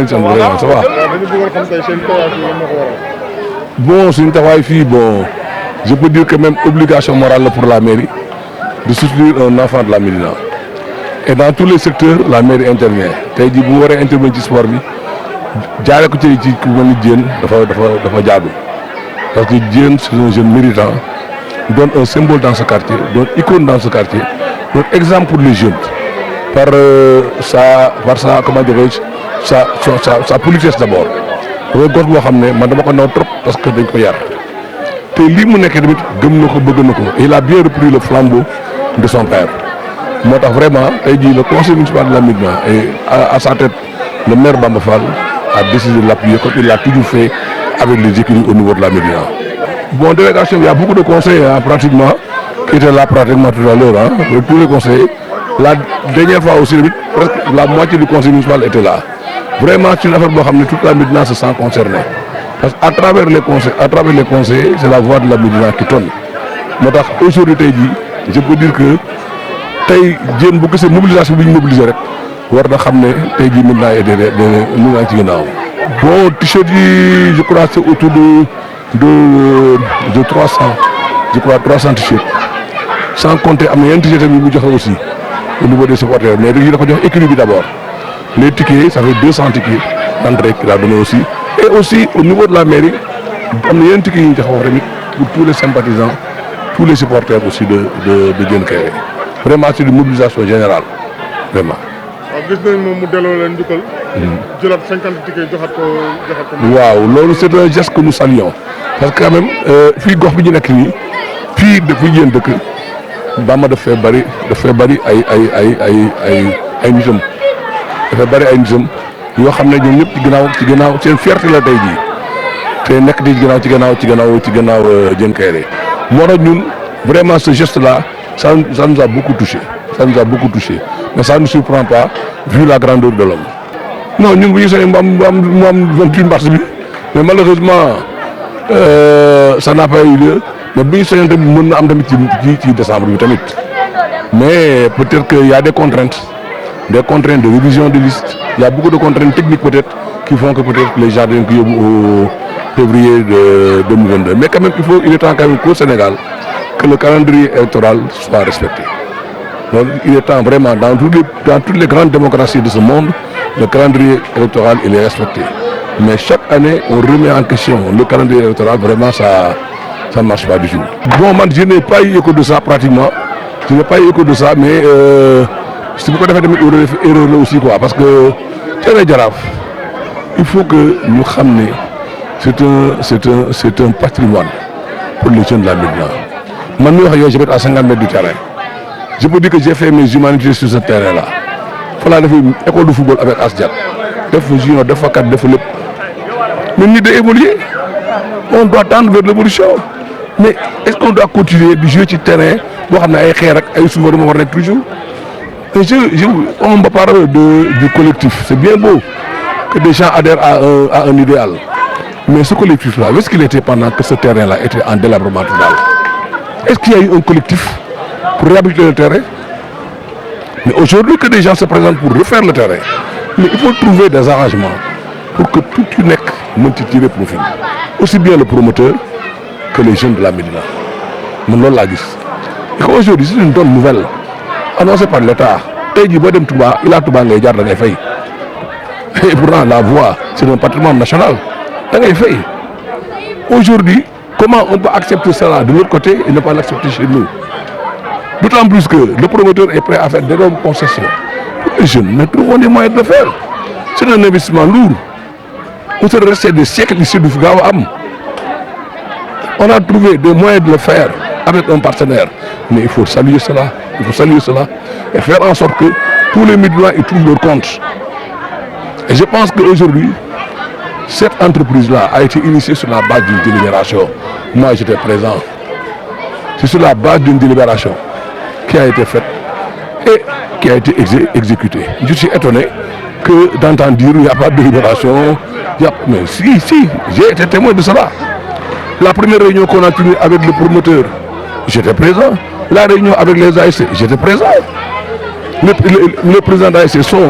ça va. Bon, c'est une taxawaay fii bon je peux dire que même obligation morale pour la mairie de soutenir un enfant de la Médina. Et dans tous les secteurs la mairie intervient tey jii bu waree intervenir ci sport bi jaaree ko ci ku mel ni Diène dafa jaadu parce que Diène c'est un jeune méritant donne un symbole dans ce quartier donne icône dans ce quartier donne exemple pour les jeunes par sa comment dirais-je sa politesse d'abord. loolu gox boo xam ne man dama ko naw trop parce que dañ ko yar te lii mu nekkee tamit gëm na ko bëgg na ko il a bien repris le flambeau de son père moo tax vraiment tey jii le conseil municipal de la Médina et à sa tête le maire Bamba Fall a décidé de l'appuyer comme il l'a toujours fait avec les équipes au niveau de la Médina. Bon, délégation, il y a beaucoup de conseillers pratiquement qui étaient là pratiquement tout à l'heure, tous les conseillers. La dernière fois aussi, presque la moitié du conseil municipal était là. Vraiment, c'est une affaire où toute la Médina se sent concernée. Parce qu'à travers les conseillers, c'est la voix de la Médina qui tonne. Aujourd'hui, je peux dire que tey jéem bu gisee mobilisation bi ñu mobiliser rek war na xam ne tey jii Médina est de ci ginnaaw. Bon, t-shirt yi je crois c'est autour de 300, je crois 300 t-shirts. Sans compter am na yenn t-shirt yi mu joxe aussi au niveau des supporters mais dañuy dafa jox équipe bi d'abord. Les tickets, ça fait 200 tickets d'entrée qu'il a donné aussi. Et aussi au niveau de la mairie, am na yenn tickets yi ñu joxe tamit pour tous les sympathisants, tous les supporters aussi de Diène Kaïré. Vraiment c'est une mobilisation générale vraiment. waaw gis nañ moom mu delloo leen njukkal. jëlaat 50 tickets joxaat ko. waaw loolu c'est un geste que nous saluons parce que quand même fii gox bi ñu nekk nii fii dafa Diène dëkk Bamba daf fee bari ay nitam dafay bari ay nitam yoo xam ne ñoom ñëpp ci ginnaaw seen fierté la tey jii te nekk di ci ginnaaw Diène Kaïré moo tax ñun vraiment ce geste là ça nous a beaucoup touché mais ça ne surprend pas vu la grandeur de l'homme. Non ñun bu ñu sañoon mu am 28 mars bi mais malheureusement ça n'a pas eu lieu mais bu ñu sañoon tamit mën na am tamit ci décembre bi tamit mais peut-être que y a des contraintes de révision de liste il y a beaucoup de contraintes techniques peut-être qui font que peut-être les gens dañ ko yóbbu au février de 2022 mais quand même il est temps quand même qu'au Sénégal que le calendrier électoral soit respecté. Donc, il est temps vraiment dans toutes les grandes démocraties de ce monde le calendrier électoral il est respecté mais chaque année on remet en question le calendrier électoral vraiment ça ne marche pas du tout. Bon man je n'ai pas eu écho de ça pratiquement mais si bu ko defee tamit erreur la aussi quoi parce que terrain Jaraaf il faut que ñu xam ne c'est un patrimoine pour les jeunes de la Médina man mi wax yow j'habite à 50 mètres du terrain. Je peux dire que j'ai fait mes humanités sur ce terrain-là. Il faut faire une école de football avec Asdiat. Def junior, def cadre, def lépp. Mais nous devons évoluer. On doit tendre vers l'évolution. Mais est-ce qu'on doit continuer de jouer sur le terrain pour avoir des xeer ak ay souvent dama war nekk toujours. On va parler du collectif. C'est bien beau que des gens adhèrent à un idéal. Mais ce collectif-là, où est-ce qu'il était pendant que ce terrain-là était en délabrement total? Est-ce qu'il y a eu un collectif pour réhabiliter le terrain? Mais aujourd'hui que des gens se présentent pour refaire le terrain, mais il faut trouver des arrangements pour que tout le monde puisse tirer profit. Aussi bien le promoteur que les jeunes de la Médina. Et aujourd'hui, c'est une bonne nouvelle annoncée par l'État. Il a tout bangé, et pourtant la voie, c'est un patrimoine national. Aujourd'hui, comment on peut accepter cela de l'autre côté et ne pas l'accepter chez nous? D'autant plus que le promoteur est prêt à faire des grandes concessions pour les jeunes, mais trouvons des moyens de le faire. C'est un investissement lourd. On se reste des siècles ici du Fugawam. On a trouvé des moyens de le faire avec un partenaire. Mais il faut saluer cela. Et faire en sorte que tous les Médinois y trouvent leur compte. Et je pense qu'aujourd'hui, cette entreprise-là a été initiée sur la base d'une délibération. Moi, j'étais présent. C'est sur la base d'une délibération qui a été faite et qui a été exécutée. Je suis étonné que d'entendre dire qu'il n'y a pas de délibération. Mais si, j'ai été témoin de cela. La première réunion qu'on a tenue avec le promoteur, j'étais présent. La réunion avec les ASC, j'étais présent. Les présidents d'ASC sont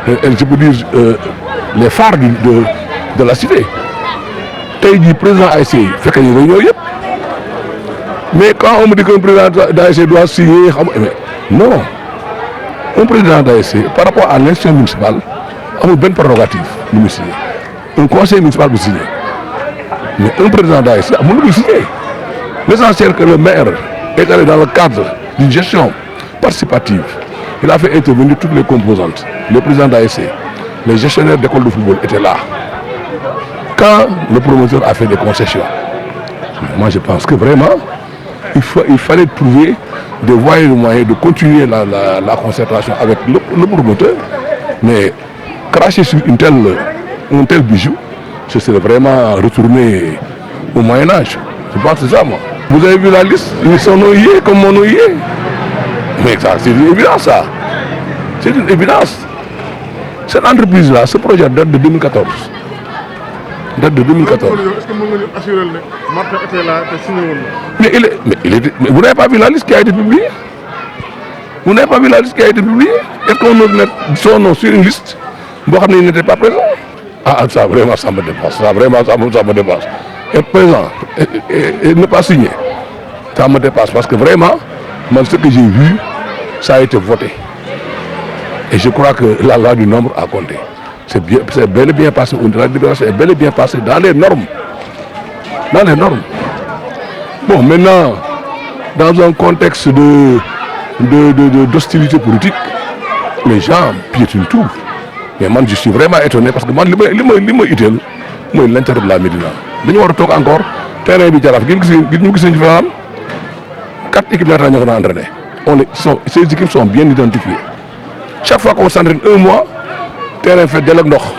je peux dire les phares de la cité tey jii président ASC fekk nañu réunion yëpp mais quand on me dit qu'un président d'ASC doit signer xam nga non un président d'ASC par rapport à l'institution municipale amul benn prérogative lu muy signer un conseil municipal bu signer mais un président d'ASC amul lu muy signer l'essentiel que le maire est allé dans le cadre d'une gestion participative. Il a fait intervenir toutes les composantes. Le président d'ASC, les gestionnaires d'écoles de football étaient là. Quand le promoteur a fait des concessions, moi je pense que vraiment, il fallait trouver des voies et des moyens de continuer la concertation avec le promoteur. Mais cracher sur un tel bijou, ce serait vraiment retourner au Moyen-Âge. Je pense que c'est ça, moi. Vous avez vu la liste? Ils sont noyés comme mon noyé. Mais ça, c'est une évidence, ça. C'est une évidence. Cette entreprise-là, ce projet date de 2014. Date de 2014. Est-ce que vous pouvez assurer que Martin était là et signé? Mais vous n'avez pas vu la liste qui a été publiée? Vous n'avez pas vu la liste qui a été publiée? Est-ce qu'on met son nom sur une liste? Bon, il n'était pas présent. Ah, ça vraiment, ça me dépasse. Ça vraiment, ça me dépasse. Être présent et ne pas signer, ça me dépasse parce que vraiment, moi, ce que j'ai vu, ça a été voté. Et je crois que la loi du nombre a compté. C'est bel et bien passé, la libération est bel et bien passée dans les normes. Dans les normes. Bon, maintenant, dans un contexte d'hostilité politique, les gens piétinent tout. Mais moi, je suis vraiment étonné parce que moi, l'intérêt de la Médina. Nous avons encore terrain de Jaraaf. Nous avons 4 équipes entraînées. Ces équipes sont bien identifiées. Chaque fois qu'on s'entraîne un mois, le terrain fait dialogue d'or.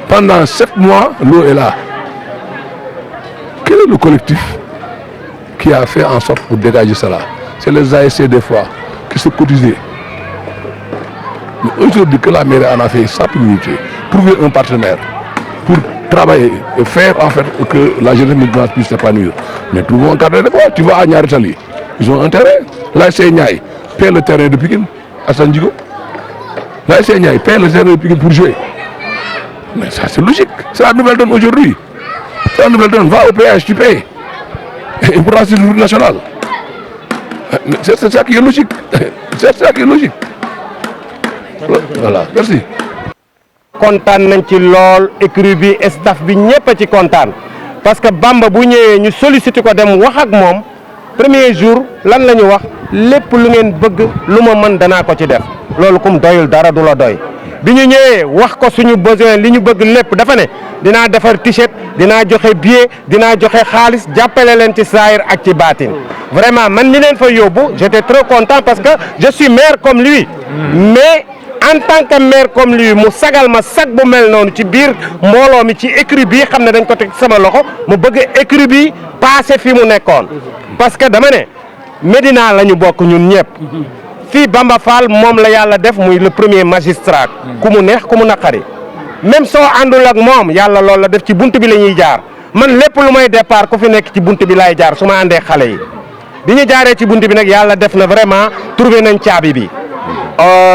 Pendant 7 mois, l'eau est là. Quel est le collectif qui a fait en sorte pour dégager cela? C'est les ASC des fois qui se cotisaient. Mais aujourd'hui que la mairie en a fait sa priorité, trouver un partenaire pour travailler et faire en fait que la jeunesse médinoise puisse s'épanouir. Mais trouvons un cadre de quoi? Tu vas à Niary Tally, ils ont un terrain. L'ASC Niayes paie le terrain de Pikine à Sandiego. L'ASC Niayes paie le terrain de Pikine pour jouer. Mais ça c'est logique. C'est la nouvelle donne aujourd'hui. C'est la nouvelle donne. Va au péage, tu payes. Et pour c'est le route nationale. C'est ça qui est logique. C'est ça qui est logique. Voilà, merci. kontaan nañ ci lool écurie bi staff bi ñëpp a ci kontaan parce que Bamba bu ñëwee ñu sollicité ko dem wax ak moom premier jour lan la ñu wax lépp lu ngeen bëgg lu ma mën danaa ko ci def loolu kum doyul dara du la doy bi ñu ñëwee wax ko suñu besoin li ñu bëgg lépp dafa ne dinaa defar t-shirt dinaa joxe billet dinaa joxe xaalis jàppale leen ci saayir ak ci baatin vraiment man ñi leen fa yóbbu j'étais très content parce que je suis maire comme lui mais en tant que maire comme lui mu sagal ma sag bu mel noonu ci biir mbooloo mi ci écurie bi xam ne dañ ko teg sama loxo mu bëgg écurie bi passé fi mu nekkoon parce que dama ne Médina la ñu bokk ñun ñëpp fii Bamba Fall moom la yàlla def muy le premier magistrat ku mu neex ku mu naqari même soo àndul ak moom yàlla loolu la def ci bunt bi la ñuy jaar man lépp lu may départ ku fi nekk ci bunt bi laay jaar su ma àndee xale yi bi ñu jaaree ci bunt bi nag yàlla def na vraiment trouvé nañ caabi bi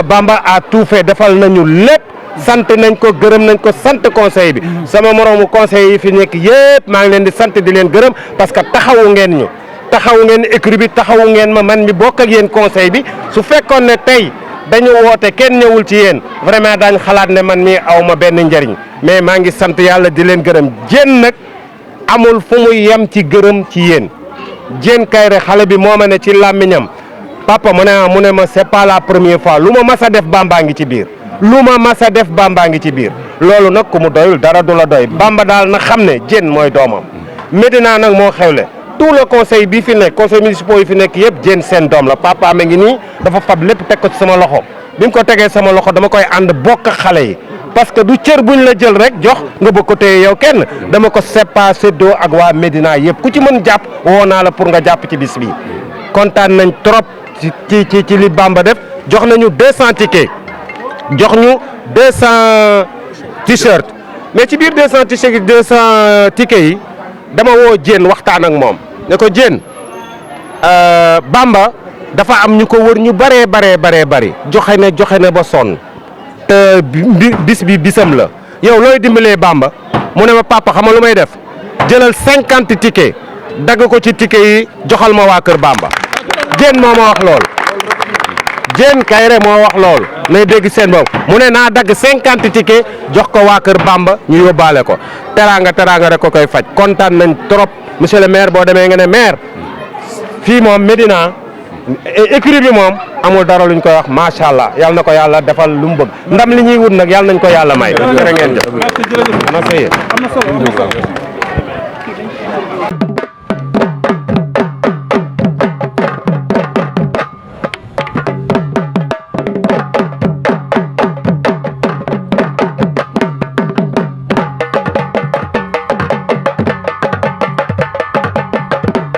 Bamba a tout fait defal nañu lépp sant nañ ko gërëm nañ ko sant conseil bi sama moroomu conseil yi fi nekk yëpp maa ngi leen di sant di leen gërëm parce que taxawu ngeen ñu taxawu ngeen écurie bi taxawu ngeen ma man mi bokk ak yéen conseil bi su fekkoon ne tey dañu woote kenn ñëwul ci yéen vraiment daañ xalaat ne man mi aw ma benn njariñ mais maa ngi sant yàlla di leen gërëm Diène nag amul fu muy yem ci gërëm ci yéen Diène Kaïré xale bi moo ma ne ci làmmiñam papa mu ne ma c'est pas la première fois lu ma mas a def Bamba ngi ci biir lu ma mas a def Bamba ngi ci biir loolu nag ku mu doyul dara du la doy Bamba daal na xam ne Diène mooy doomam Médina nag moo xewle tout le conseil bi fi nekk conseil municipal yi fi nekk yëpp Diène seen doom la papa ma ngi nii dafa fab lépp teg ko ci sama loxo bi mu ko tegee sama loxo dama koy ànd bokk xale yi parce que du cër buñ la jël rek jox nga bëgg ko téye yow kenn dama ko sépa séddoo ak waa Médina yëpp ku ci mën jàpp woo naa la pour nga jàpp ci bis bi kontaan nañ trop ci li Bamba def jox nañu 200 tickets jox ñu 200 t-shirt mais ci biir 200 t-shirt yi 200 tickets yi dama woo Diène waxtaan ak moom ne ko Diène Bamba dafa am ñu ko wër ñu bëree bari joxe na ba sonn te bis bi bisam la yow looy dimbalee Bamba mu ne ma papa xam nga lu may def jëlal 50 tickets dagg ko ci ticket yi joxal ma waa kër Bamba Diène moo ma wax lool Diène Kaïré moo wax lool nay dégg seen bopp mu ne naa dagg 50 tickets jox ko waa kër Bamba ñu yóbbaale ko teraanga rek ko koy faj kontaan nañ trop monsieur le maire boo demee nga ne maire fii moom Médina écurie bi moom amul dara luñ koy wax macha allah yàlla na ko yàlla defal lu mu bëgg ndam li ñuy wut nag yàlla nañ ko yàlla may. jërë ngeen jëf.